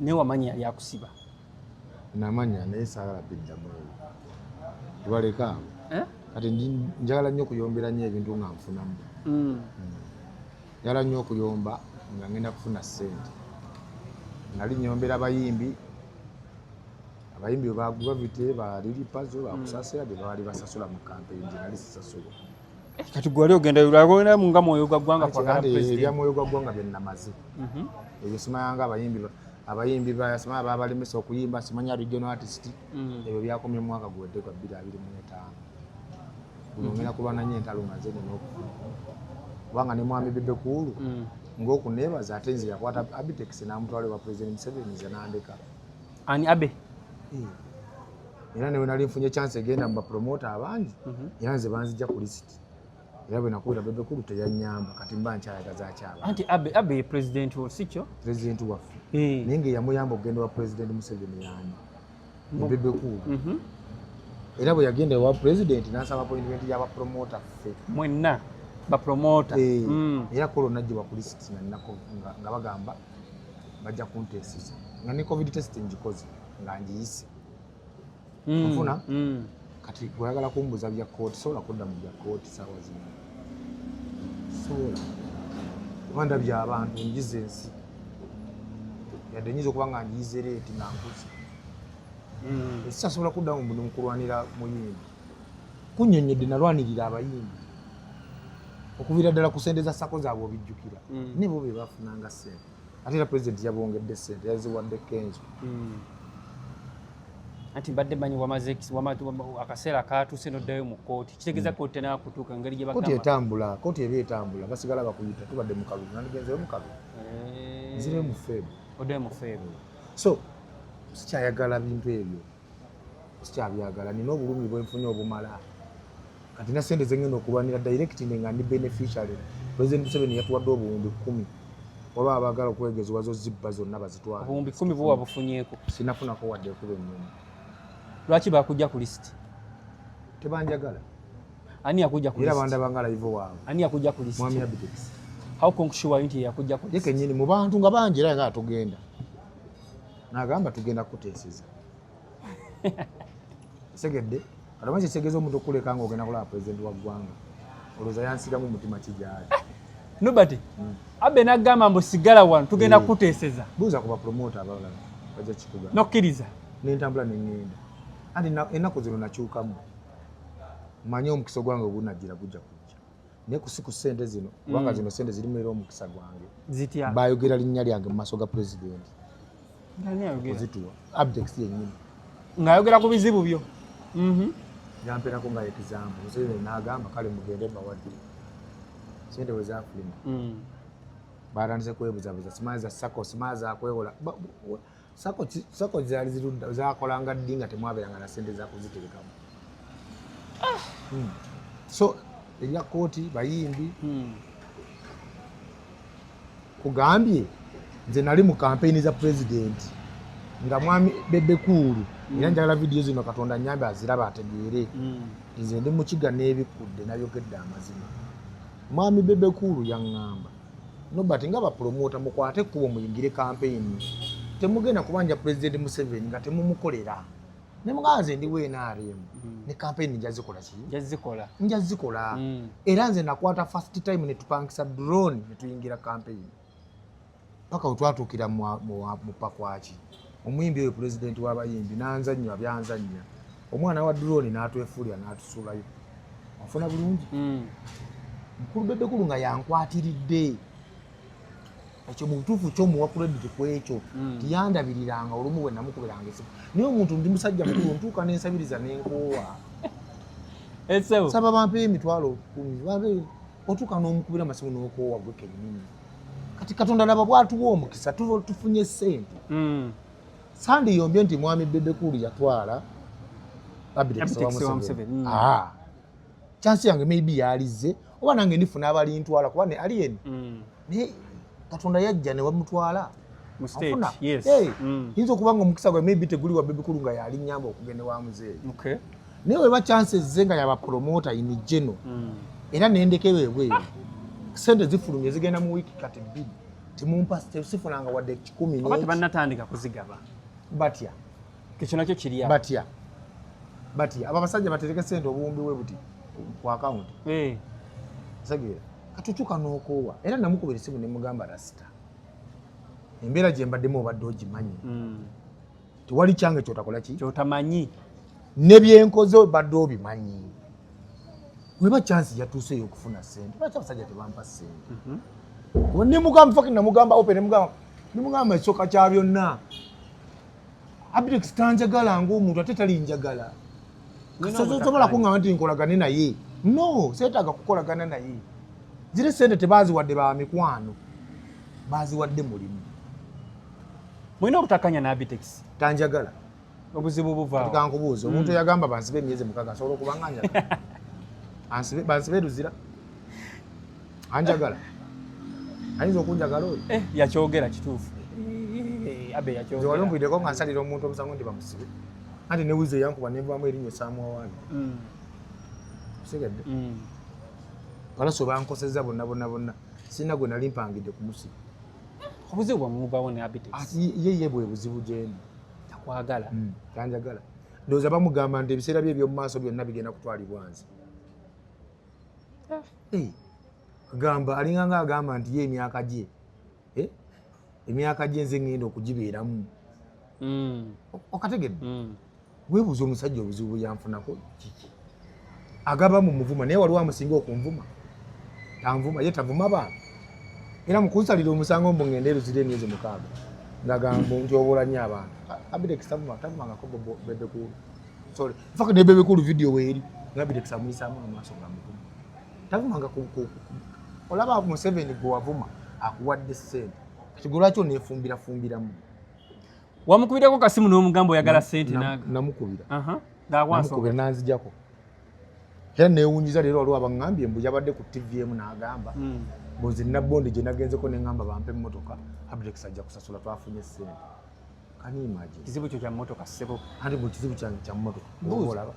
ne wamanya yali akusiba namanya naye saagala biddamu tubaleka kati njagala nnyo okuyombera nnyo ebintu nga nfunamu njagala nnyo okuyomba nga ngenda kufuna ssente nali nyombera abayimbi bagravity baliripazo bakusasira bye baali basasula mu kampeyini nali sisasula kati gwali ogenda yulagona munga mwoyo gwa ggwanga kwagala president ebya mwoyo gwa ggwanga bye namaze ebyo simayanga abayimbi basima babalemesa okuyimba simanya regional artist ebyo byakomye mu mwaka guwedde gwa 2025 guno ngenda kulwana nnyo entalo maze n'okufuna kubanga ne mwami Bebe Cool ng'okuneebaza ate nze yakwata Abitex n'amutwala wa President Museveni nze n'andeka ani abe era ne nali nfunye chance egenda mu promoter abangi era nze banzijja ku list era bwe nakubira Bebe Cool teyanyamba kati mba nkyayagaza akyaba anti abe president wo sicho president waffe ninge yamuyamba okugenda wa President Museveni yani Bebe Cool era bwe yagenda wa president n'asaba appointment y'aba promoter ffe mwenna ba promoter era kolo najja ku list nga bagamba bajja kuntesiza nga ne covid test njikoze nga njiyise mfuna kati gwagala kumbuza bya court sola kudda mu bya court sawa zino sola wanda bya abantu njize ensi yadde nyizo kubanga njize leti nanguzi sasa sola kudda mu mukulwanira muyimbi kunyonyedde nalwanirira abayimbi okubira ddala kusendeza sako zaabwe obijjukira ne bo be bafunanga ssente ate era president yabongedde ssente yaziwadde kenzo anti badde manyi wamaze akaseera kaatuuse n'oddayo mu kooti kitegeeza kooti tenaakutuuka engeri gye bagamba kooti eba etambula basigala bakuyita tubadde mu kalulu nandigenzeyo mu kalulu nzire mu feebu oddayo mu feebu so sikyayagala bintu ebyo sikyabyagala nina obulumi bwenfunye obumala kati na sente zengenda okulwanira direct nga ndi beneficiary President Museveni yatuwadde obuwumbi 10 oba abagala okwegezebwa zo zibba zonna bazitwala obuwumbi 10 bwo wabufunyeeko sinafunako wadde kuba ennyuma lwaki bakujja ku list tebanjagala ani yakujja ku list era banda bangala hivyo waabwe ani yakujja ku list mwami Abitex how concrete nti yakujja ku list yeke nyini mu bantu nga bangi era nga tugenda nagamba tugenda kuteeseza segedde Alamaze segeza omuntu okuleka nga ogenda kulaba president wa ggwanga olowooza yansiramu umutima kijaali nobody abe nagamba mbu sigala wano tugenda kuteeseza buuza ku bapromota abalala bajja kikuga nokkiriza n'entambula n'engenda anti ennaku zino nakyukamu manye omukisa gwange ogunajjira gujja kujja naye kusiku ssente zino kubanga zino ssente zirimu era omukisa gwange zitya bayogera linnya lyange mu maaso ga president zituwa Abitex yennyini ng'ayogera ku bizibu byo yamperako nga example Museveni n'agamba kale mugende bawadde sente bwe zafuluma batandise kwebuzabuza simanyi za sako simanyi zakwewola sako zaali zakolanga ddi nga temwabeeranga na sente zakuziterekamu so erya kooti bayimbi kugambye nze nali mu kampeyini za president nga mwami Bebe Cool era njagala vidiyo zino Katonda nyambe aziraba ategeere nze ndi mu kiga n'ebikudde nayogedde amazima mwami Bebe Cool yaŋŋamba nobati nga bapromota mukwate ekkubo muyingire kampeyini temugenda kubanja President Museveni nga temumukolera ne mugamba nze ndi WNRM ne kampeyini njazikola ki njazikola era nze nakwata first time ne tupangisa drone ne tuyingira kampeyini paka otwatuukira mu pakwaki omuyimbi oyo president w'abayimbi nanzannya byanzannya omwana wa drone n'atwefuulira n'atusulayo afuna bulungi mukulu Bebe Cool nga yankwatiridde ekyo mu butuufu ky'omuwa credit ku ekyo tiyandabiriranga olumu bwe namukubiranga esimu naye omuntu ndi musajja mukulu ntuuka n'ensabiriza n'enkoowa saba bampeyo emitwalo 10 otuuka n'omukubira amasimu n'okoowa gwe kennyini kati Katonda laba bwatuwa omukisa tufunye ssente sandiyombye nti mwami Bebe Cool yatwala Abitex wa Museveni chance yange maybe yalize oba nange ndifuna abali ntwala kuba ne alien naye Katonda yajja ne wamutwala mu state yes hinzo kubanga omukisa gwe maybe teguli wa Bebe Cool nga yali nyamba okugende wa muzeeyi naye weba chances zenga yaba promoter in general era nendeke wewe sente zifulumye zigenda mu wiki kati 2 timumpa sifunanga wadde 10 abati bannatandika kuzigaba batya kicho nakyo kiri awo batya aba basajja batereke sente obuwumbi bwe buti ku account sagera katutuka n'okoowa era namukubira esimu ne mugamba rasita embeera gye mbaddemu obadde ogimanyi tewali kyange kyotakola ki kyotamanyi ne byenkoze obadde obimanyi weba chansi yatuuseeyo okufuna sente lwaki abasajja tebampa sente nemugamba faki namugamba ope nemugamba ekisooka kya byonna Abdex tanjagala ng'omuntu ate talinjagala sobola kuŋŋamba nti nkolagane naye no seetaaga kukolagana naye ziri sente tebaziwadde ba mikwano baziwadde mulimu mulina obutakanya ne Abdex tanjagala obuzibu buvaawo kankubuuza omuntu yagamba bansibe emyezi 6 asobola okuba nga njagala bansibe luzira anjagala ayinza okunjagala oyo yakyogera kituufu abe yakyogera wali mpulireko nga nsalira omuntu omusango nti bamusibe anti ne wizi eyankuba nenvaamu erinnya Samuel segedde balaso bankosezza bonna sina gwe nali mpangidde kumusiba obuzibu bwamuvaawo ne Abdex ye bwe buzibu gyendi takwagala tanjagala ndowooza bamugamba nti ebiseera bye eby'omu maaso byonna bigenda kutwalibwa nze gamba alinganga agamba nti ye emyaka gye nze ngenda okugibeeramu okategedde weebuuza omusajja obuzibu byanfunako kiki agaba mu muvuma naye waliwo amusinga okunvuma tanvuma ye tavuma bantu era mukunsalira omusango mbu ngende eruzira emyezi 6 ngagamba nti obola nnyo abantu Abdex tavumangako bebekulu sorry faka ne bebekulu video weeri nga Abdex amuyisaamu amaaso nga muvuma tavumanga olaba Museveni gwe wavuma akuwadde ssente kati lwaki oneefumbirafumbiramu wamukubireko kasimu n'omugambo oyagala ssente namukubira nanzijako era neewunyiza leero waliwo abaŋŋambye mbu yabadde ku TVM n'agamba mbuzi nabbondi gye nagenzeko neŋŋamba bampe emmotoka Abdex ajja kusasula twafunye ssente kani imagine kizibu kyo kya mmotoka ssebo anti bwe kizibu kyange kya mmotoka olaba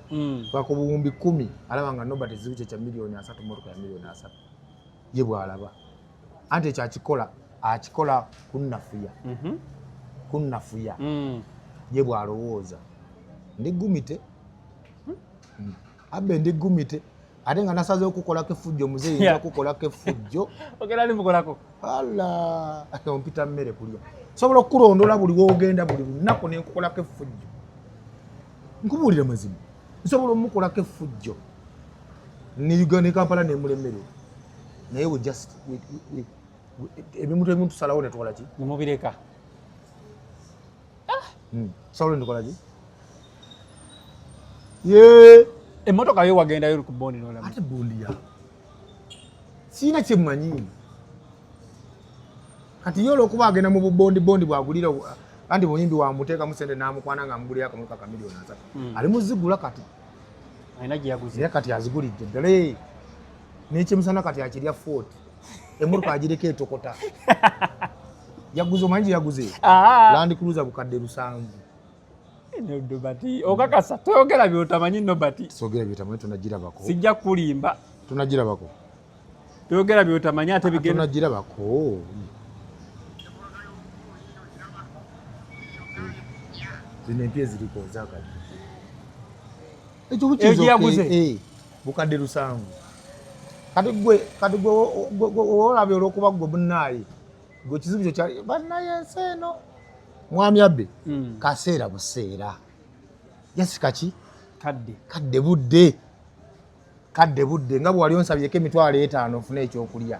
twako buwumbi 10 alaba nga Nobert kizibu kye kya milioni 3 mmotoka ya milioni 3 ye bw'alaba anti ekyakikola akikola kunnafuya ye bw'alowooza ndigumite abe ndigumite ate nga nasaze okukolako effujjo muzeeyi nja kukolako effujjo ogera limukolako ala ompita mmere kulya sobola okukulondola buli woogenda buli lunaku nenkukolako effujjo nkubuulire mazima nsobola omukolako effujjo ne Kampala nemulemerera naye we just ebimu tusalawo netukola ki nemubireka tusalawo netukola ki ye emmotoka yo wagendayo ku bondi nolaba ate bondi ya siina kyemmanyi kati yo olwokuba agenda mu bubondi bwagulira anti muyimbi wamuteekamu sente n'amukwana nga amugulira akamotoka ka milioni 3 ali muzigula kati alina gye yaguze era kati azigulidde ddala n'ekyemisana kati akirya 40 emmotoka agireko etokota yaguze omanyi gye yaguze Land Cruiser bukadde 7 Nobati okakasa toyogera byotamanyi Nobati sogera byotamanyi tunagirabako sijja kulimba tunagirabako toyogera byotamanyi ate bigenda tunagirabako zino empya ziriko zakati ekyo bukizo bukadde 7 kati gwe olabye olwokuba gwe bunaayi gwe kizibu kyo kyali bannaye ensi eno mwami abbe kaseera buseera yasika ki kadde budde nga bwali onsabyeko emitwalo 5 ofuna ekyokulya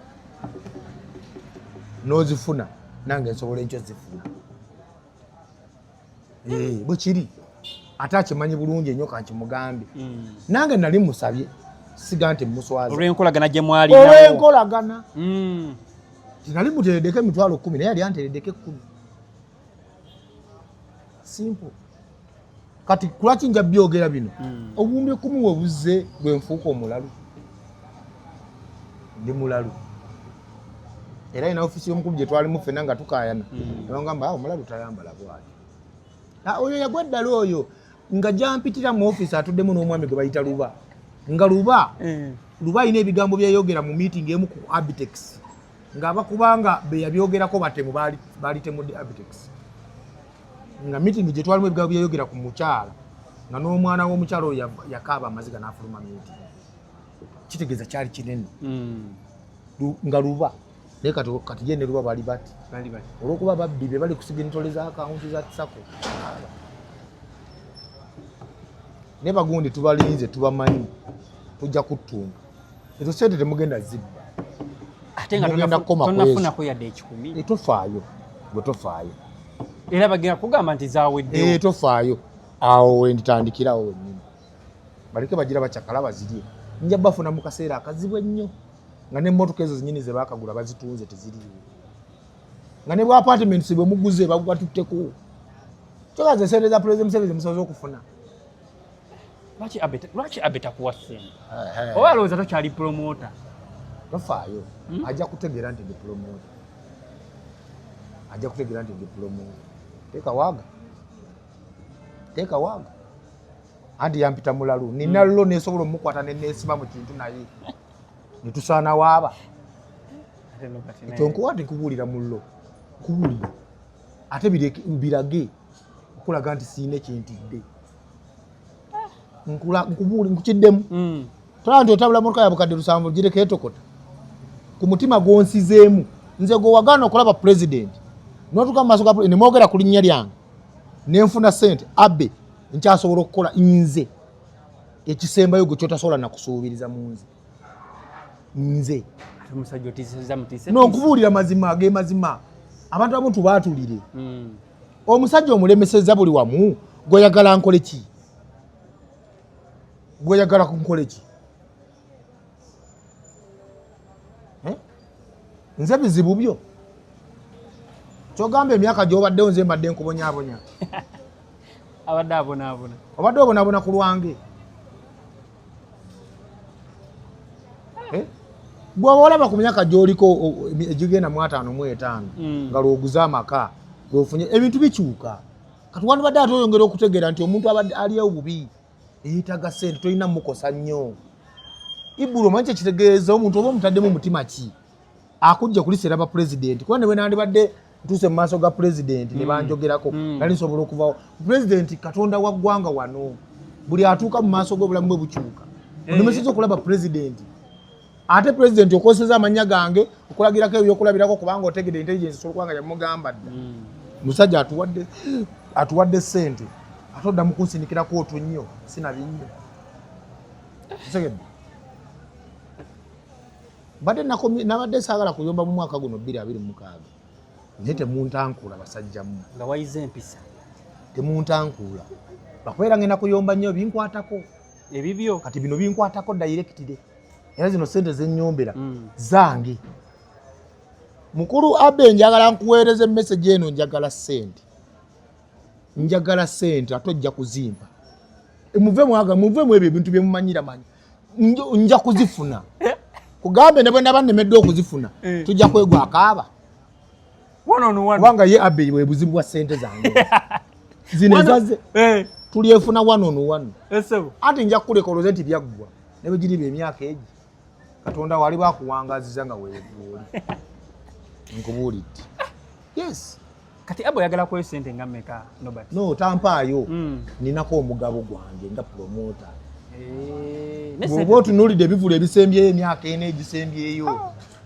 n'ozifuna nange nsobola enkyo zifuna bwe kiri ate akimanyi bulungi ennyo kankimugambe nange nali musabye siga nti muswaza olw'enkolagana gye mwali olw'enkolagana tinali mutereddeko emitwalo 10 naye yali antereddeko 10 simple kati kulaki nja byogera bino obuwumbi 10 webuze bwe nfuuka omulalu ndi mulalu era ina ofisi y'omukubi gye twalimu ffenna nga tukaayana nabangamba omulalu tayambala bwati oyo yagwa eddala oyo nga jampitira mu ofisi atuddemu n'omwami gwe bayita luba nga luba alina ebigambo byayogera mu meeting emu ku Abdex ng'abakubanga be yabyogerako batemu baali temudde Abitex nga meeting gye twalimu ebigambo byayogera ku mukyala nga n'omwana w'omukyala oyo yakaaba amaziga n'afuluma meeting kitegeeza kyali kinene nga luba naye kati ye ne luba bali bati olw'okuba babbi be bali kusiga entole za akawunti za Sako ne bagundi tubalinze tubamanyi tujja kuttunga ezo sente temugenda zibba ate nga tonafunako yadde ekikumi tofaayo gwe tofaayo era bagenda kugamba nti zaaweddewo tofaayo awo wenditandikirawo wennyini baleke bagira bakyakala bazirye nja bafuna mu kaseera akazibu ennyo nga n'emmotoka ezo zinnyini ze baakagula bazitunze teziriiwo nga ne bwa apartments bwe muguze bagwatutteko kyogaze sente za President Museveni musoboze okufuna lwaki abeta kuwa ssente oba alowooza tokyali promota tofaayo ajja kutegeera nti ndi promota teeka waaga anti yampita mulalu nina lulo nesobola omukwata neneesiba mu kintu naye netusaana waaba ekyo nkuwa nti nkubuulira mullo nkubuulira ate birage okulaga nti siina ekintidde nkukiddemu tola nti otabula motoka ya bukadde 7 gireko etokota ku mutima gwonsizeemu nze gwe wagaana okulaba pulezidenti n'otuuka mu maaso ga ne mwogera ku linnya lyange nenfuna ssente abbe nkyasobola okukola nze ekisembayo gwe kyotasobola nakusuubiriza mu nze nonkubuulira mazima ge mazima abantu abamu tubaatulire omusajja omulemeseza buli wamu gweyagala nkole ki gweyagala kunkole ki nze bizibu byo kyogamba emyaka gy'obaddewo nze mbadde nkubonyaabonya abadde abonaabona obadde obonaabona ku lwange bw'oba olaba ku myaka gy'oliko egigenda mu 5 mu 5 nga lw'oguze amaka lw'ofunye ebintu bikyuka kati wandibadde ate oyongera okutegeera nti omuntu abadde aliyo bubi eyeetaga ssente tolina mukosa nnyo ibulu omanyi kyekitegeeza omuntu oba omutaddemu mutima ki akujja kuliseera ba pulezidenti kuba ne bwe nandibadde ntuuse mu maaso ga pulezidenti ne banjogerako nali nsobola okuvawo pulezidenti katonda wa ggwanga wano buli atuuka mu maaso g'obulamu bwe bukyuka onemeseza okulaba pulezidenti ate pulezidenti okozeseza amannya gange okulagirako ebyokulabirako kubanga otegedde intelligence solukubanga yamugamba dda musajja atuwadde ssente ate oddamu kunsindikirako otunnyo sinabinnyo segedde nabadde saagala kuyomba mu mwaka guno 2026 naye temuntankula basajjamu nga wayize empisa temuntankula bakubeera ngenda kuyomba nnyo binkwatako ebibyo kati bino binkwatako directire era zino sente zenyombera zange mukulu Abe njagala nkuweereza message eno njagala sente atojja kuzimba muve mu ebyo ebintu byemumanyira manyi nja kuzifuna kugambe ne bwe naba nemedde okuzifuna tujja kwegwa akaaba kubanga ye Abe bwe buzibu bwa sente zange zino ezaze tulyefuna 1 ati nja kukuleka olwoze nti byaggwa ne bwe giriba emyaka egi Katonda wali bakuwangaziza nga weewoli nkubuulidde yes kati Abe oyagala kweyo sente nga mmeka Nobert no tampaayo ninako omugabo gwange nga promota bw'oba otunuulidde ebivulu ebisembyeyo emyaka ena egisembyeyo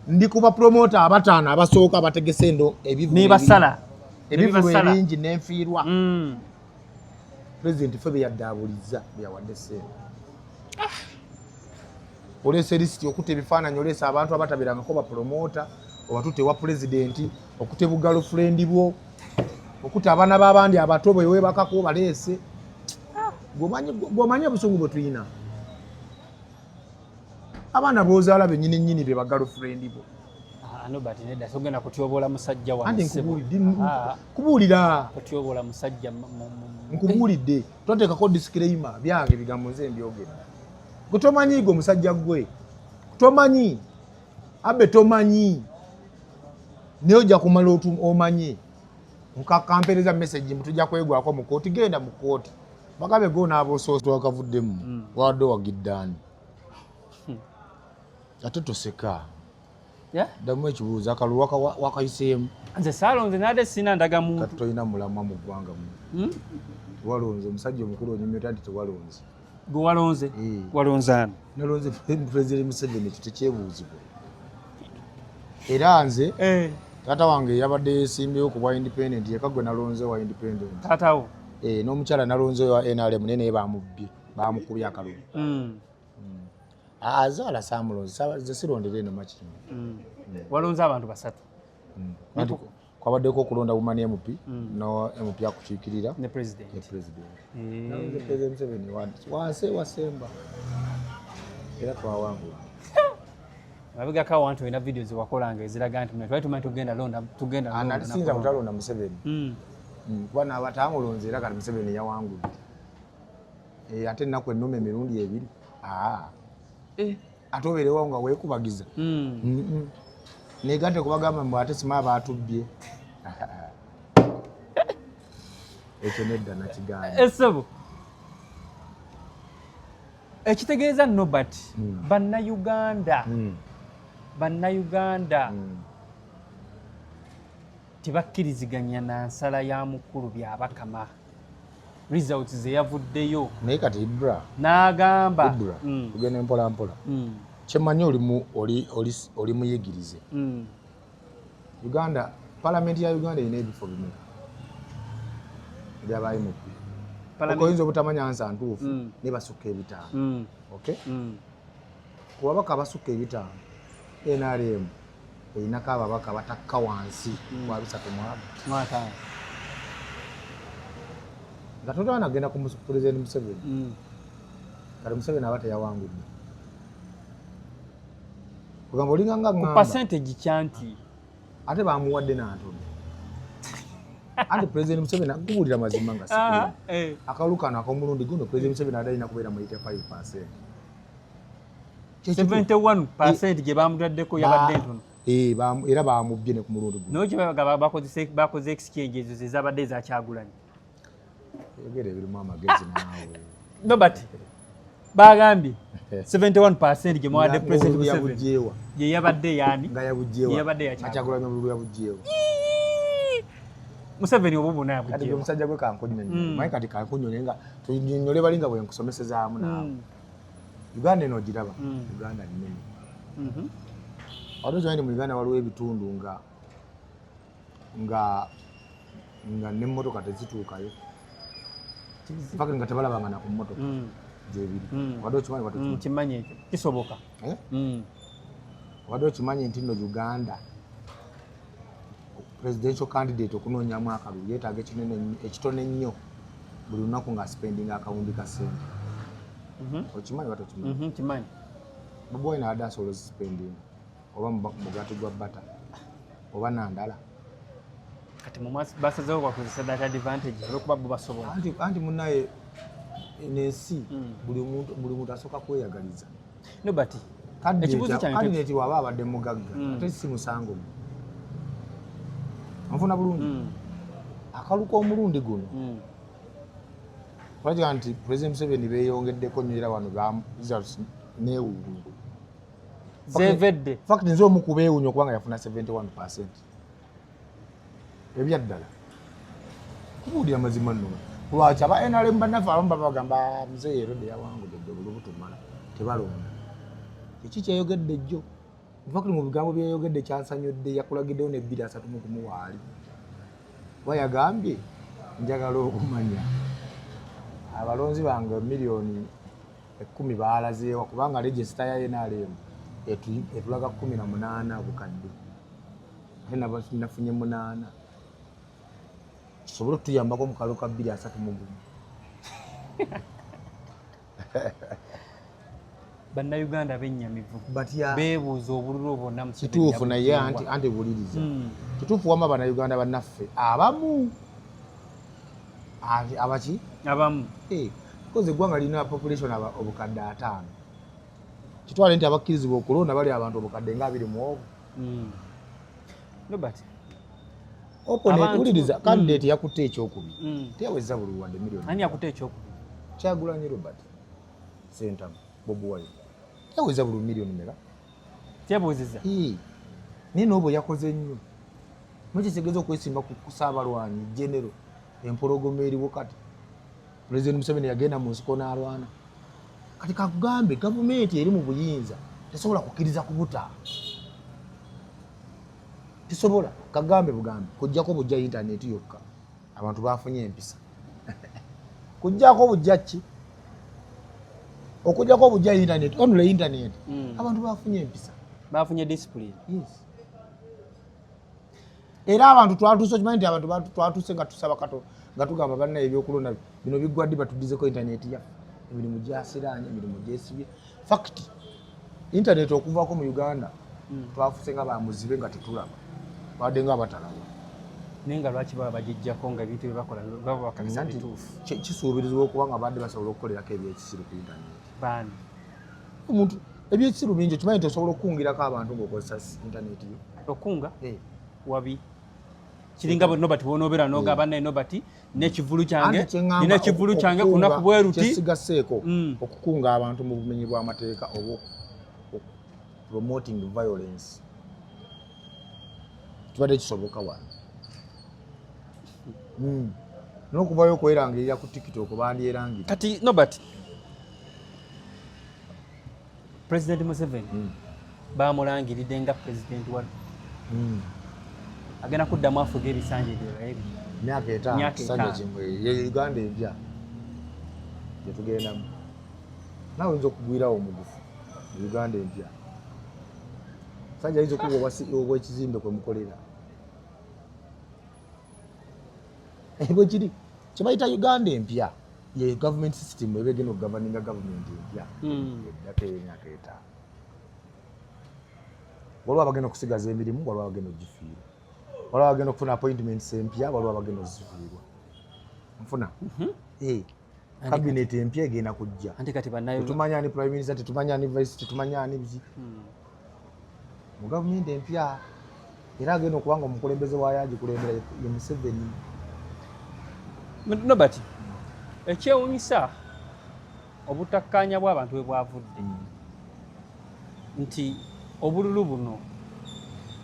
ndi kuba promota abataano abasooka bategese endo ebivulu ebingi nenfiirwa pulezidenti fe beyaddaabuliza beyawadde ssente oleesa erisiti okutta ebifaananyi oleesa abantu abataberangako bapromota obatutte wa pulezidenti okutta bugalofurendi bwo okutta abaana b'abandi abato bwe webakako baleese gwomanyi obusungu bwe tulina abaana b'ozaala bennyini nnyini be bagalofurendi bo Nobert nedda sogenda kutyobola musajja wange kubuulira kutyobola musajja nkubuulidde twateekako disclaimer byange ebigambo nze mbyogera gwe tomanyi gwe omusajja gwe tomanyi Abe tomanyi naye ojja kumala omanyi nkakampereza message mutujja kwegwako mu kooti genda mu kooti bagabe gonaaba osooso wakavuddemu wadde wagiddaani ate toseka Ddamu ekibuuzo akalulu wakayiseemu. Nze saalonze nade sina ndaga muntu. Kati tolina mulamwa mu ggwanga mu. Walonze omusajja omukulu onyumya nti tewalonze. Gwe walonze? Walonze ani? Nalonze President Museveni ekyo tekyebuuzibwa. Era nze taata wange yabadde yeesimbyewo ku bwa independent yeka gwe nalonze wa independent. Taatawo? N'omukyala nalonze wa NRM naye bamubbye bamukubye akalulu. Azaala saamulonze ze sirondera eno makiri. Walonze abantu basatu. Kwabaddeko okulonda Women MP no MP akukiikirira ne president. Nalonze President Museveni wanse wasemba era twawangula. Mabega ka wantu ina videos wakolanga eziraga nti mwe twali tugenda londa anasinza kutalonda Museveni. Bwana abatamulonze era kati Museveni yawangula. Ate ennaku ennume emirundi ebiri. Ate obeerewo nga weekubagiza. Negate kubagamba mbu ate sima baatubbye. Ekyo nedda nakigamba. Essebo. Ekitegeeza Norbert Bannayuganda tebakkiriziganya na nsala ya mukulu byabakama. Results ze yavuddeyo. Naye kati Ibra n'agamba tugende mpola mpola. Kyemanyi oli muyigirize. Uganda, Parliament ya Uganda ine ebifo bimeka. Byabayi mu oyinza obutamanya nsa ntuufu ne basukka ebitaano. Okay? Ku babaka abasukka ebitaano NRM erinako ababaka batakka wansi kwa 3 nga totwana agenda ku President Museveni. Kati Museveni aba teyawangudde. Kugamba olinganga ngamba. Ku percentage kyanti. Ate bamuwadde n'antono. Ate President Museveni akubulira mazima nga sikulu. Akalukano akomulundi guno President Museveni adalina kubeera mu 85%. 71% gye bamutaddeko yabadde ntono. Era bamubbye ne ku mulundi guno. N'okyo bakoze exchange ezo ezabadde eza Kyagulanyi. Yogera ebirimu amagezi naawe. Norbert bagambye 71% gye mwadde President Museveni ye yabadde yani nga yabujjewa yabadde ya Kyagulanyi obululu yabujjewa. Museveni obubona yabujjewa. Kati omusajja gwe kankunyonyi. Mayi kati kankunyonyi nga tunyonyole balinga bwe nkusomesezaamu naawe. Uganda eno ogiraba. Uganda nnene. Waliwo kyali mu Uganda waliwo ebitundu nga n'emmotoka tezituukayo. Mpaka nga tebalabanga na ku mmotoka. Gyebiri. Wadde okimanyi watukimanyi. Kimanyi ekyo. Kisoboka. Wadde okimanyi nti nno Uganda presidential candidate okunoonyamu akalulu yeetaaga ekitone ennyo buli lunaku nga spending akawundi ka ssente. Okimanyi wate okimanyi? Kimanyi. Bobi Wine adde asobola spending oba mugaati gwa bata oba nandala. Kati mu basazeewo bakozesa that advantage olw'okuba bo basobola. Anti munnaye n'ensi buli muntu asooka kweyagaliza. Norbert ekibuuzo kyange kandidate waba abadde mugagga ate si musango gwe. Anfuna bulungi. Akaluka omulundi guno. Olagira nti President Museveni beeyongeddeko nnyo era wano results neewuunyo. Zeevedde. Fact nze omu ku beewuunyo kubanga yafuna 71%. Ebyaddala. Kubuulira mazima nno. Lwaki aba NRM bannaffe abamu babagamba muzeeyi erode yawangudde olubu tumala tebalonda. Kiki kyeyogedde jjo? Fact mu bigambo byeyogedde kyansanyodde yakulagiddewo ne 2-3 mu kumuwaali. Wayagambye njagala okumanya abalonzi bange miliyoni 10 baalazeewa kubanga register ya NRM etulaga 18 obukadde. Ate nafunye 8. Kisobole okutuyambako mu kalulu ka 2-3 mu gumu. Bannayuganda bennyamivu beebuuza obululu bwonna mu kituufu naye anti buliriza. Kituufu wama Bannayuganda bannaffe abamu abaki abamu koze eggwanga lirina population obukadde 5. Kitwale nti abakkirizibwa okulonda bali abantu obukadde nga 20. Norbert opuliriza candidate yakutte ekyokubiri teyaweza buli wadde miliyoni. Ani yakutte ekyokubiri? Kyagulanyi Robert Sentamu Bobi Wine yaweza buli miliyoni meka tebuuziza naye n'obo yakoze nnyo mukitegeeza okwesimba ku Ssaabalwanyi genero empologoma eriwo kati Pulezidenti Museveni yagenda mu nsiko n'alwana kati kakugambe gavumenti eri mu buyinza tesobola kukkiriza kubuta tesobola kagambe bugambe kujjako bujja intaneti yokka abantu bafunye empisa kujjako bujja ki okujjako bujja intaneti only internet abantu bafunye empisa bafunye discipline yes era abantu twatuuse kimanyi nti abantu twatuuse nga tusaba kato nga tugamba banna ebyokulonda bino biggwadde batudizeko intaneti ya emirimu gyasiraanye emirimu gyesibye fact internet okuvaako mu Uganda twafuse nga bamuzibe nga tetulaba badde nga batalaba naye nga lwaki baba bagijjako nga ebintu byebakola baba bakalisa bituufu kisuubirizibwa okuba nga badde basobola okukolerako ebyekisiru ku internet baani omuntu ebyekisiru bingi okimanyi nti osobola okukungirako abantu ng'okozesa internet yo okunga wabi kiringa bwe nobati wonobeera n'ogamba naye nobati n'ekivulu kyange nina ekivulu kyange ku lunaku bwe ruti kyesigaseeko okukunga abantu mu bumenyi bw'amateeka oba promoting violence kibadde kisoboka wano n'okuvayo okwerangirira ku TikTok bandyerangira kati nobati President Museveni bamulangiridde nga pulezidenti wa agenda kuddamu afuga ebisanja ebyo myaka etaano kisanja kimwe ye Uganda empya gyetugendamu nawe oyinza okugwirawo omugufu Uganda empya sajja ayinza okuba obwekizimbe kwe mukolera bwe kiri kyebayita Uganda empya ye government system eba egenda okugavaninga gavumenti empya eddako ey'emyaka etaano waliwo abagenda okusigaza emirimu waliwo abagenda okugifiirwa waliwo abagenda okufuna appointments empya waliwo abagenda okuzifiirwa nfuna kabineti empya egenda kujja tetumanya ani prime minister tetumanya ani vice tetumanya ani biki mu gavumenti empya era agenda okuba nga omukulembeze waayo agikulembera ye Museveni nobati ekyewuunyisa obutakkaanya bw'abantu bwe bwavudde nti obululu buno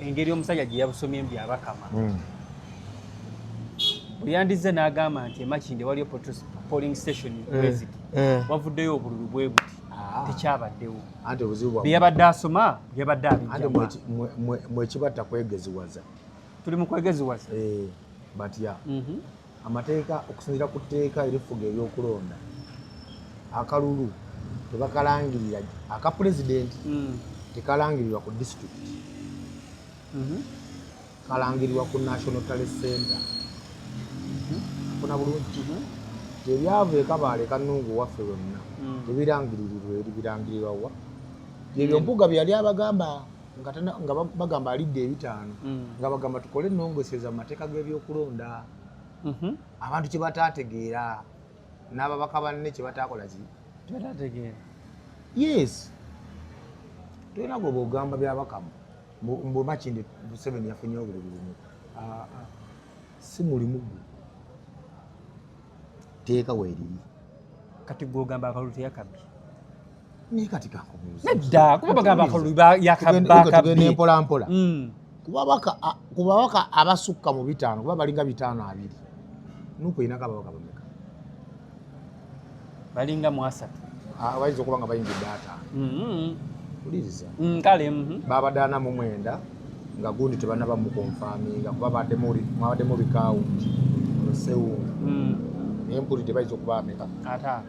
engeri omusajja gye yabusomye mbi abakama bwe yandizze n'agamba nti emakinde waliyo polling station bweziti wavuddeyo obululu bwe buti tekyabaddewo bye yabadde asoma byabadde abijjamu mwekibatta kwegeziwaza tuli mu kwegeziwaza batya amateeka okusinziira ku tteeka erifuga ebyokulonda akalulu tebakalangirira aka pulezidenti tekalangirirwa ku disitulikiti kalangirirwa ku National Talent Center funa bulungi tebyavu ekabaale kanungu waffe wonna tebirangiririrwa eri birangirirwa wa ebyo mpuga byali abagamba nga bagamba alidde ebitaano nga bagamba tukole ennongoseza mu mateeka g'ebyokulonda abantu kye bataategeera n'ababaka banne kye bataakola ki tebatategeera yes tulina gwe bwogamba byabakamu mbwemakindi Museveni yafunye obululu bumu si mulimu gwe teeka weeriri kati gwogamba akalulu teyakabbi naye kati kankubuuza nedda kuba bagamba akalulu yakabbatugende empolampola ku babaka abasukka mu bitaano kuba balinga 520 nuko inaka babaka bameka balinga mu 3 bayinza okuba nga bayingidde 5 uliriza kale babadde mu 9 nga gundi tebanaba mu konfaminga kuba mwabaddemu bikawunti olosewunga empuli tebayinza okuba ameka 5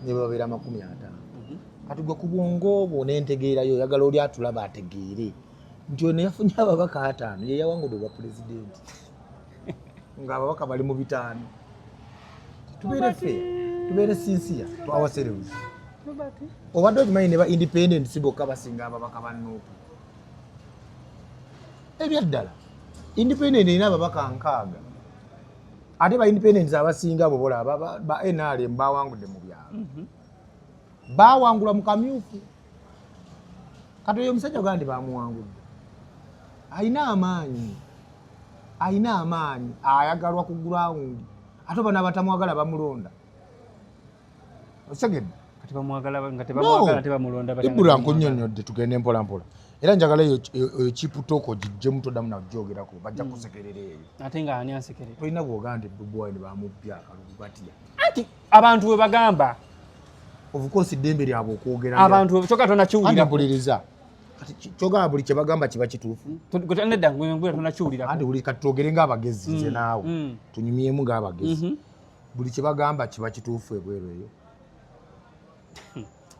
ne babeera 50 kati gwe ku bwongo obwo n'entegeerayo oyagala oli atulaba ategeere nti ono yafunye ababaka 5 ye yawangudde obwa pulezidenti ng'ababaka bali mu 5 tubeere ffe tubeere sinsiya twawaserewuzi obadde okimanyi ne ba independent si bokka basinga ababaka ba Nuupu ebyaddala independent erina ababaka 6 ate ba independent abasinga abo bolaba ba NRM bawangudde mu byalo bawangula mu kamyufu kati oyo omusajja gandi bamuwangudde ayina amaanyi ayagalwa ku ground ate bano abatamwagala bamulonda osegedde kati bamwagala nga tebamwagala tebamulonda ibula nkunyonyodde tugende mpola mpola era njagala eyo kiputoko gijje mutodamu najjogerako bajja kusekerera eyo ate nga ani asekerera tolina bwogamba nti Bobi Wine bamubya akalulu batya anti abantu we bagamba of course dembe lyabwe okwogera abantu kyoka tonakiwulira mpuliriza kati kyogamba buli kye bagamba kiba kituufu nedda ngwe tonakiwulira anti buli kati twogere ng'abagezi nze naawe tunyumyemu ng'abagezi buli kye bagamba kiba kituufu ebweru eyo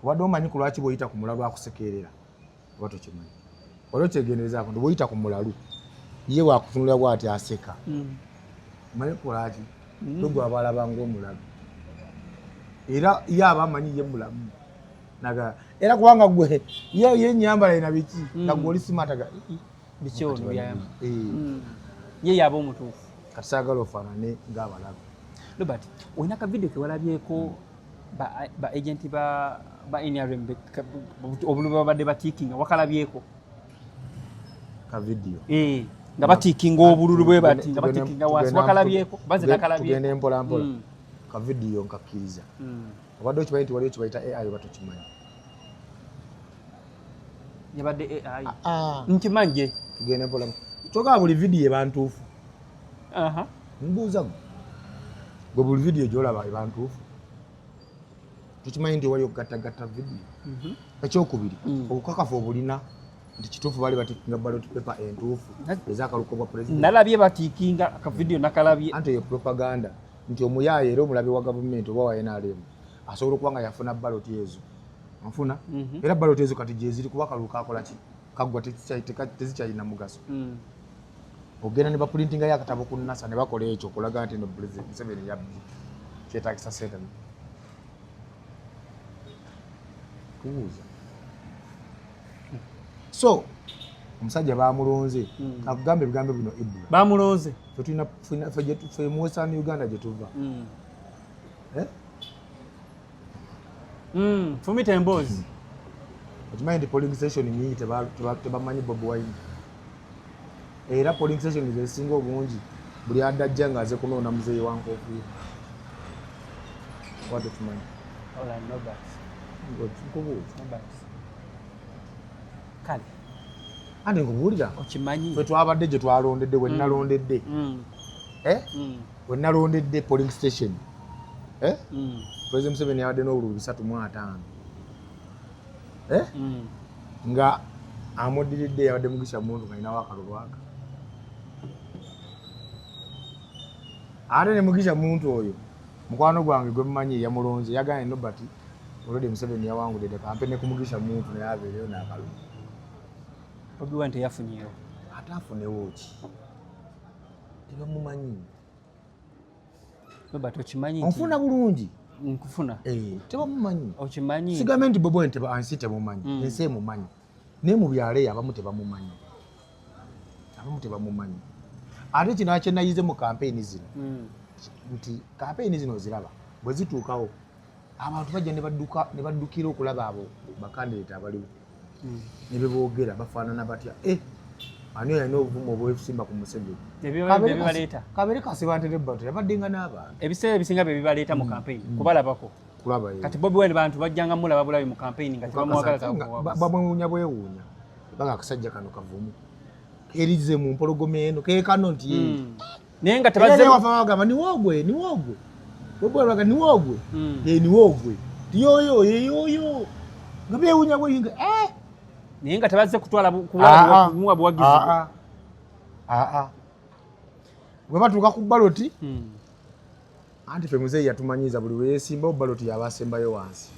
obadde omanyi ku lwaki bw'oyita ku mulalu akusekerera oba tokimanyi wali okyegenderezaako nti bw'oyita ku mulalu ye waakutunulira bw'ati aseka manyi ku lwaki togwe abalaba ng'omulalu era ye aba amanyi ye mulamu era kubanga gwe ye enyambala ina biki nga gwe oli simataga biki ono byayamba ye yaba omutuufu kati saagala ofaanane ng'abalabe Robert olina ka video ke walabyeko ba agenti ba NRM obululu babadde batiikinga wakalabyeko ka video nga batiikinga obululu bwe bati nga batiikinga wansi wakalabyeko baze nakalabyeko tugende mpola mpola ka video nkakkiriza obadde okimanyi nti waliyo kibayita AI oba tokimanyi yabadde AI nkimanje tugende mpola kyogaba buli video ebantuufu mbuuza gwe buli video gyolaba ebantuufu tukimanyi nti wali okugattagatta video ekyokubiri obukakafu obulina nti kituufu bali batiikinga ballot paper entuufu ez'akaluko bwa president nalabye batiikinga ka video nakalabye anti eyo propaganda nti omuyaaye era omulabe wa gavumenti oba wa NRM asobola okuba nga yafuna ballot ezo anfuna era ballot ezo kati gyeziri kuba akaluko akola ki kaggwa tezikyalina mugaso ogenda ne baprintingayo akatabo ku NASA ne bakola ekyo okulaga nti no President Museveni yabbi kyetagisa sente kubuuza so omusajja bamulonze akugambe ebigambo bino Ibula bamulonze fe mu Western Uganda gye tuva fumita emboozi okimanyi nti polling station nyingi tebamanyi Bobi Wine era polling station zesinga obungi buli adajja ng'aze kunoona muzeeyi wankoofiira wate tumanyi kale andi nkubuulira okimanyi fe twabadde gye twalondedde wenalondedde wenalondedde polling station President Museveni yabadde n'obululu 305 nga amuddiridde yabadde Mugisha Muntu nga alinawo akalulu aka ate ne Mugisha Muntu oyo mukwano gwange gwe mumanyi yamulonze yaganye Nobert olwedde Museveni yawangudde kampe ne ku Mugisha Muntu naye abeereyo n'akalulu Bobi Wine teyafunyeewo ate afunewo ki tebamumanyi Robert okimanyi onfuna bulungi nkufuna tebamumanyi okimanyi sigambe nti Bobi Wine ansi temumanyi ensi emumanyi naye mu byalo eyo abamu tebamumanyi ate kino akyenayize mu kampeyini zino nti kampeyini zino ziraba bwe zituukawo abantu bajja ne baddukira okulaba abo bakandidate abaliwo ne beboogera bafaanana batya ani oyo alina obuvumu obwesimba ku Museveni ebibaleeta kabere kasibantere bato yabaddenga n'abantu ebiseera ebisinga bye bibaleeta mu kampeyini kubalabako kati Bobi Wine bantu bajjanga mulaba bulabi mu kampeyini nga tebamwagala bamwewuunya bwewuunya baga akasajja kano kavumu erize mu mpologoma eno keekano nti naye nga tebazze wafagamba niwoogwe Bobi Wine baga niwoogwe niwoogwe yoyo nga beewuunya bweyinga naye nga tebazze kutwala kumuwa buwagizi bwe batuuka ku baloti anti fe muzeeyi yatumanyiza buli weyesimbawo baloti yaba asembayo wansi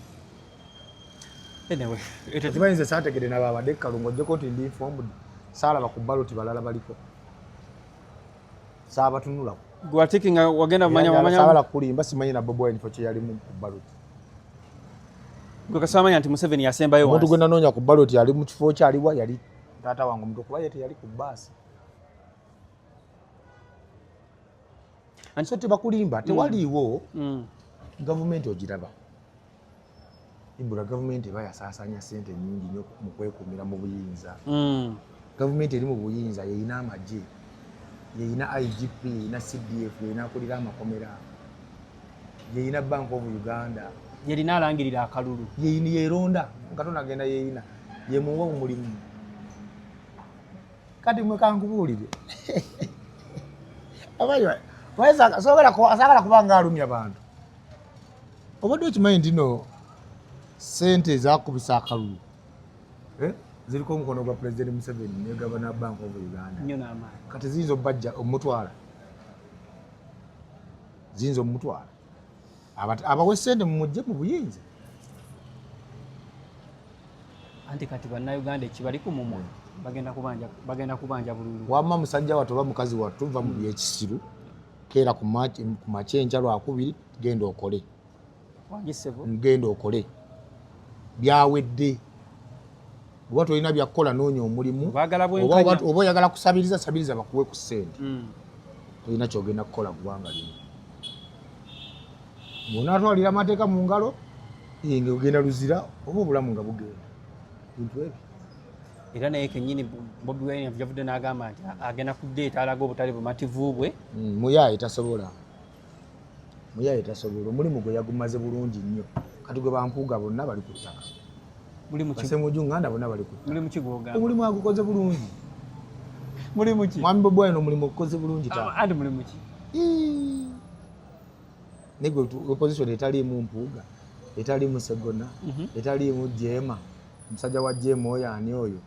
okimanyi nze saategede nabo abadde kalungu ojjeko nti ndi informed saalaba ku baloti balala baliko saabatunulako gwatikinga wagenda saabala kulimba simanyi na Bobi Wine fo kyeyalimu ku baloti Gwe nti Museveni yasembayo wansi. Omuntu gwe nanoonya ku baloti yali mu kifo kyaliwa yali taata wange omuntu kuba yali ku bbaasi. So tebakulimba tewaliiwo gavumenti ogiraba. Ibula gavumenti eba yasaasanya ssente nnyingi nnyo mu kwekuumira mu buyinza. Gavumenti eri mu buyinza yeyina amagye, yeyina IGP, yeyina CDF, yeyina akulira amakomera, yeyina Bank of Uganda. Yelina alangirira akalulu yeeronda Katonda agenda yeeyina yemuwa omulimu kati mwe kankubuulire abayo waweza sagala kubanga alumya bantu obadde okimanyi ndino sente zakubisa akalulu ziriko omukono gwa President Museveni ne Governor Bank of Uganda kati ziyinza obbajja omutwala ziyinza omutwala abawe sente mumujje mu buyinza anti kati bannayuganda ekibali ku mumwe bagenda kubanja bululu wamma musajja wattu oba mukazi wattu va mu byekisiru keera ku makyenkya lwakubiri genda okole genda okole byawedde oba tolina byakukola noonya omulimu oba oyagala kusabiriza bakuwe ku ssente tolina kyogenda kukola ggwanga lino bw'onaatwalira amateeka mu ngalo ng'ogenda luzira oba obulamu nga bugenda bintu ebyo era naye kennyini Bobi Wine yavudde n'agamba nti agenda kudeeta alaga obutale bumativu bwe muyaaye tasobola omulimu gwe yagumaze bulungi nnyo kati gwe bampuuga bonna bali ku ttaka basemuju nganda bonna bali ku ttaka omulimu agukoze bulungi mwami Bobi Wine omulimu ogukoze bulungi andi mulimu ki negwe opposition etaliimu mpuuga etaliimu Segona etaliimu Jeema omusajja wa Jeema oyo ani oyo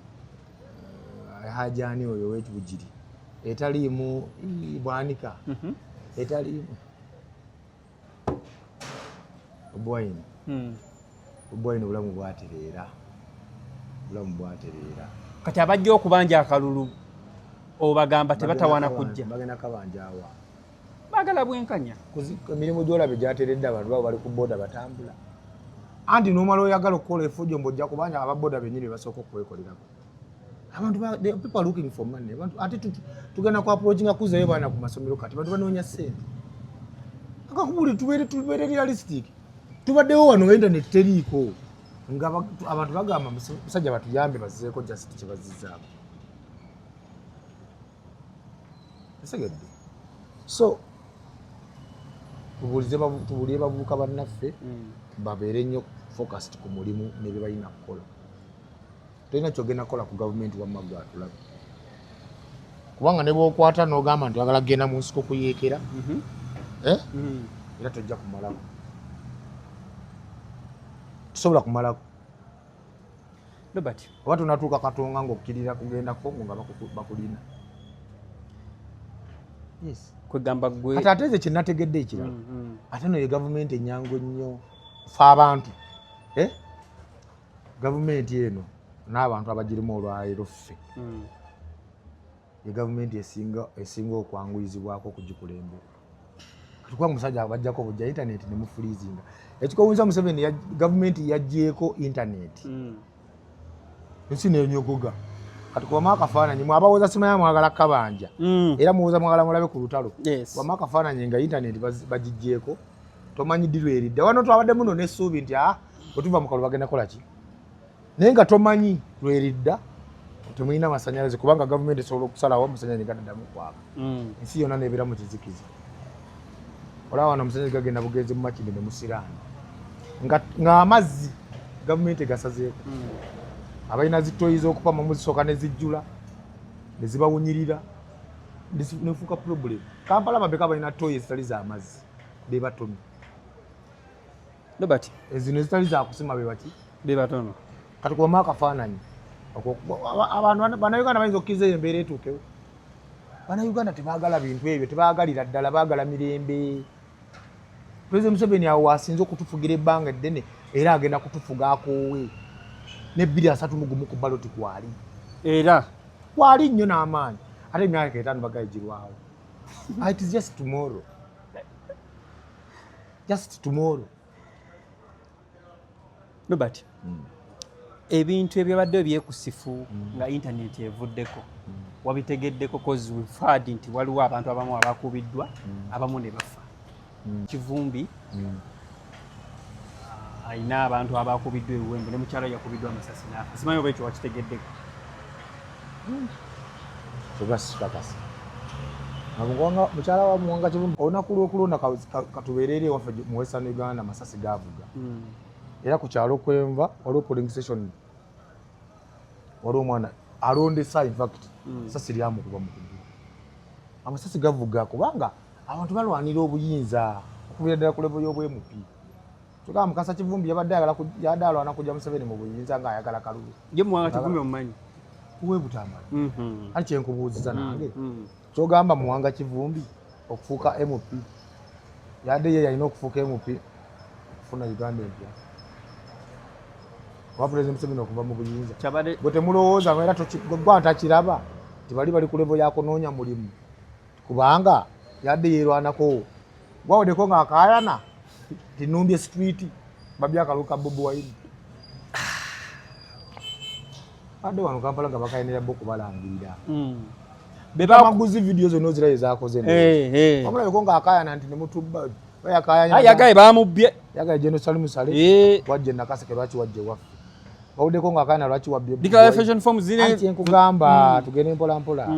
hajani oyo w'ekibugiri etaliimu Bwanika etaliimu Bobi Wine obulamu bwatereera kati abajja okubanja akalulu obagamba tebatawaana kujja bagenda kabanjaawa baagala bwenkanya emirimu gy'olabe gyateredde abantu babo bali ku booda batambula anti n'omala oyagala okukola efujjo mbojja kubanja ababooda bennyini basooka okwekolerako abantu people looking for money ate tugenda ku approachinga kuzayo baana ku masomero kati bantu banoonya ssente akakubuli tubeere realistic tubaddewo wano internet teriiko nga abantu bagamba musajja batuyambe bazizeeko just kyebazizaako esegedde so tubuulire bavubuka bannaffe babeere nnyo focused ku mulimu ne bye balina kukola tolina kyogenda kukola ku gavumenti wamma gwatulabe kubanga ne bwokwata n'ogamba nti oyagala kgenda mu nsiko kuyeekera era tojja kumalako tusobola kumalako oba tonatuuka katonga ng'okkirira kugendako nga bakulina kwegamba gwe ate eze kyenategedde ekirala ate no ye gavumenti ennyangu nnyo fe abantu gavumenti eno n'abantu abagirimu olwaleero ffe ye gavumenti esinga okwanguyizibwako okugikulembera kati kubanga omusajja abajjako bujja intaneti ne mufuliizinga ekikowunza Museveni gavumenti yaggyeko intaneti ensi nenyogoga kati kubamu akafaananyi mwabawoza simanya mwagala kabanja era muwoza mwagala mulabe ku lutalo kubamu akafaananyi nga intaneti bagiggyeko tomanyi ddi lweridda wano twabadde muno n'essuubi nti bwetuva mu kalulu bagenda kola ki naye nga tomanyi lweridda temulina masanyalaze kubanga gavumenti esobola okusalawo amasanyalaze gaddamu kwaka ensi yonna nebeera mu kizikiza olaba wano amasanyalaze gagenda bugenzi mu makindi ne musiraani nga amazzi gavumenti egasazeeko abalina zitoyi z'okupama muzisooka ne zijjula ne zibawunyirira nefuuka problem Kampala mabeka balina toyi ezitali z'amazzi be batono Robert ezino ezitali za kusima be baki be batono kati kubamu akafaananyi abantu bannayuganda bayinza okkiriza embeera etuukewo bannayuganda tebaagala bintu ebyo tebaagalira ddala baagala mirembe President Museveni awo asinze okutufugira ebbanga eddene era agenda kutufuga akoowe n'ebbiri asatu mu gumu ku baloti kwali era kwali nnyo n'amaanyi ate emyaka etaano bagayigirwawo it is just tomorrow Robert ebintu ebyabadde byekusifu nga intaneti evuddeko wabitegeddeko cause we've heard nti waliwo abantu abamu abakubiddwa abamu ne bafa Kivumbi ayina abantu abakubiddwa ebiwembe ne mukyala yakubiddwa amasasi n'afa simanyi oba ekyo wakitegeddeko kyebasikakasa abugwanga mukyala wa Muwanga Kivumbi olunaku lw'okulonda katubeerere waffe mu Western Uganda amasasi gaavuga era ku kyalo Kwenva waliwo polling station waliwo omwana alondesa in fact sasi lyamukuba mu kugulu amasasi gavuga kubanga abantu balwanira obuyinza okubira ddala ku level y'obwemupi kyokka Mukasa Kivumbi yabadde ayagala alwana kujja Museveni mu buyinza ng'ayagala Kalulu ye Muwanga Kivumbi omumanyi uwe butambala ali kyenkubuuziza nange kyogamba Muwanga Kivumbi okufuuka MP yadde ye yalina okufuuka MP okufuna Uganda empya wa President Museveni okuva mu buyinza gwe temulowooza era gwa ntakiraba tibali bali ku level yakunoonya mulimu kubanga yadde yeerwanako gwawoddeko ng'akaayana tinumbye street babya akaluka Bobi Wine ade wano Kampala nga bakayinira bo kubalangirira bamaguzi video zonna ozirayo ezaakoze wamulabeko ng'akaayana nti nemutubba yagaye bamubye yagaye General Salim Sale wajje Nakaseke lwaki wajje waffe bawuddeko ng'akaayana lwaki wabbye declaration form zine nkugamba tugende mpola mpola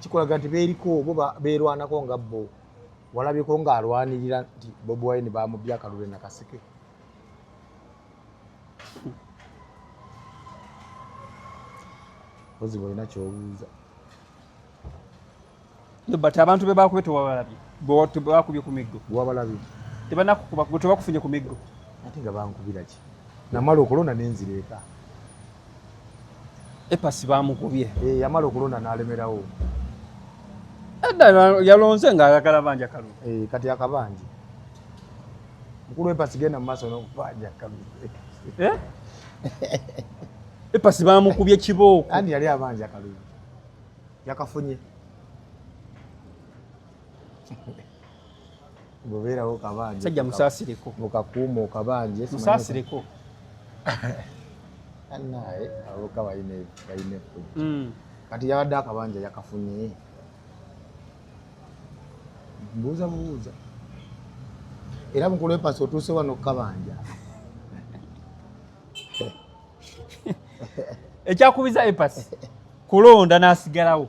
kikolaga nti beeriko bo beerwanako nga bo walabyeko ng'alwanirira nti Bobi Wine bamubye akalulu Nakaseke ozi bolina kyobuuza but abantu be bakubye tewabalabye bakubye ku miggo wabalabye tebanakukuba tebakufunye ku miggo ate nga bankubira ki namala okulonda n'enzira eka epasi bamukubye yamala okulonda n'alemerawo edda yalonze ng'ayagala Banja Kalulu kati akabanja mukulu w'epasi genda mu maaso n'okubanja Kalulu epasi bamukubye kibooko andi yali abanja Kalulu yakafunye bobeerawo kabanje sajja musaasireko mukakuuma okabanje musaasireko naye aboka bayine kati yabadde akabanja yakafunye mbuuza buuza era mukulu w'epasi otuuse wano okukabanja ekyakubiza epasi kulonda n'asigalawo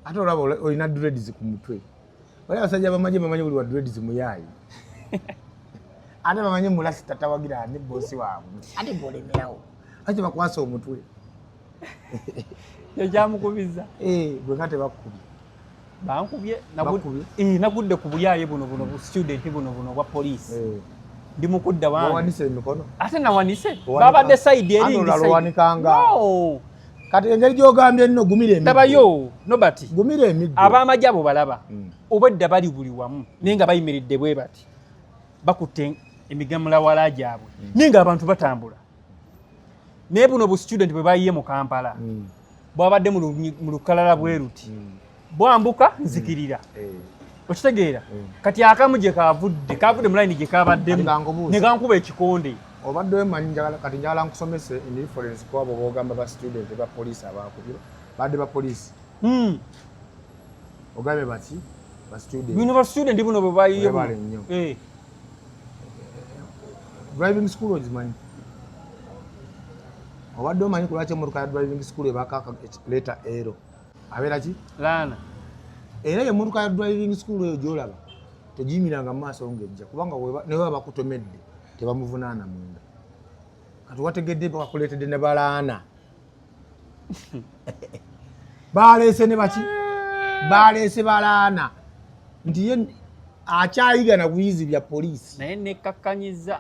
ate olaba olina dreads ku mutwe wali abasajja bamanyi buli wa dreads muyaayi ate bamanyi mulasi tatawagira ne boosi waabwe ate bolemerawo ate bakwasa omutwe ekyamukubiza gwe nga tebakubye bankubye nagudde ku buyaaye buno bu student buno bwa poliisi ndi mukudda wanise emikono ate nawanise babadde side eringisawanikanga kati engeri gyogambye nno gumire emiggo tabayo nobati gumire emiggo ab'amagye abo balaba obwedda bali buli wamu naye nga bayimiridde bwe bati bakutte emigamulawala gyabwe naye nga abantu batambula naye buno bu student bwe bayiye mu Kampala bwabadde mu lukalala bwe ruti bwambuka nzikirira okitegeera kati akamu gye kavudde mu layini gye kabaddemu ne gankuba ekikonde obadde wemanyi kati njagala nkusomese in reference ku abo boogamba ba student ba poliisi abakubira badde ba poliisi ogambe baki ba student bino ba student buno bwe bayiye bale nnyo driving school ogimanyi obadde omanyi ku lwaki emmotoka ya driving school ebaka leeta ero abeera ki laana era emmotoka ya driving school eyo gyolaba tegiyimiranga mu maaso ng'ejja kubanga ne baba bakutomedde tebamuvunaana munda kati wategedde bakakuleetedde ne balaana baleese ne baki baleese balaana nti ye akyayiga na buyizi bya poliisi naye nekakkanyiza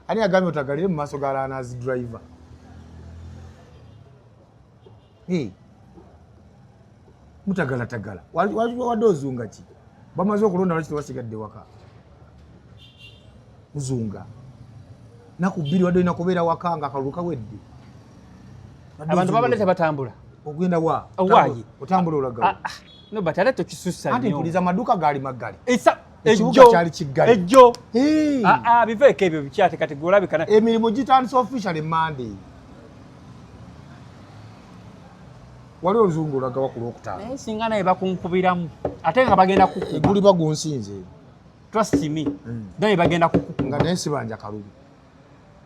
ani yagambye otagalire mu maaso ga laanazi driver mutagalatagala wadde ozunga ki bamaze okulonda lwaki tewasigadde waka uzunga naku bbiri wadde olina kubeera waka nga akalulu kawedde abantu babadde tebatambula ogenda wa Waayi. otambula olaga no but ate tokisussa ati mpuliza amaduuka gaali maggale ekibuga kyali kiggale ejjo biveeko ebyo bikyate kati golabikana emirimu gitandise official Monday wali oluzungu olaga wakula okutaano naye singa naye bakunkubiramu ate nga bagenda kukuba guli bagunsinze trust me naye bagenda kukuba nga naye sibanja Kalulu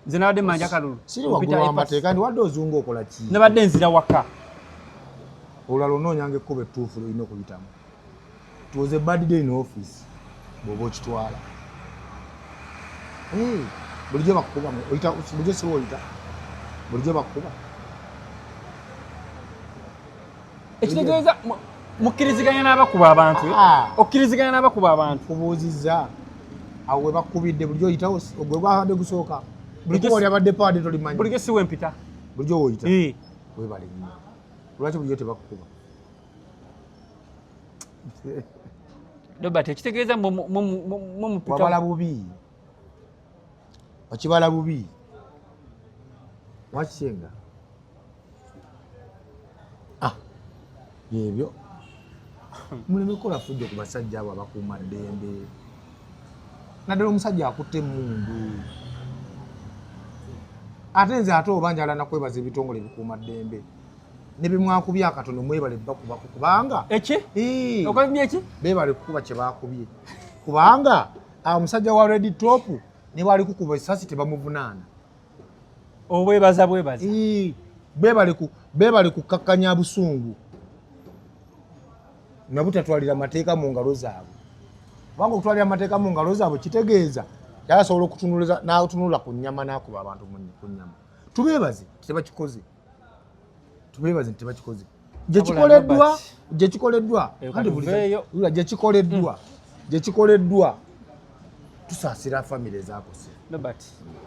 nze nabadde manja Kalulu siri waggulu wamateeka ndi wadde ozungu okola ki nabadde nzira waka olala onoonyanga ekkuba ettuufu lolina okuyitamu tuwoze bad day in office bw'oba okitwala bulijjo bakuba oyita bulijjo siwo oyita bulijjo bakuba ekitegeeza mukkiriziganya n'abakuba abantu okkiriziganya n'abakuba abantu kubuuzizza awo we bakubidde bulijjo oyitawo gwe gwabadde gusooka bulijjo wali abadde paadi tolimanyi bulijjo si wempita bulijjo woyita webale nnyo lwaki bulijjo tebakukuba Robert ekitegeeza wabala bubi wakibala bubi wakisenga yebyo muleme kola fujjo ku basajja abo abakuuma ddembe naddala omusajja akutte emmundu ate nze ate oba njala nakwebaza ebitongole bikuuma ddembe ne bimwakubye akatono mwebale bakubaku kubanga okubye eki beebale kukuba kye baakubye kubanga omusajja wa Red Top ne bwali kukuba esasi tebamuvunaana obwebaza beebale kukakkanya busungu nabutatwalira amateeka mu ngalo zaabwe kubanga okutwalira amateeka mu ngalo zaabwe kitegeeza yasobola n'atunula ku nnyama n'akuba abantu ku nnyama tubeebaze tebakikoze tubeebaze tebakikoze gyekikoleddwa tusaasira famire zaakose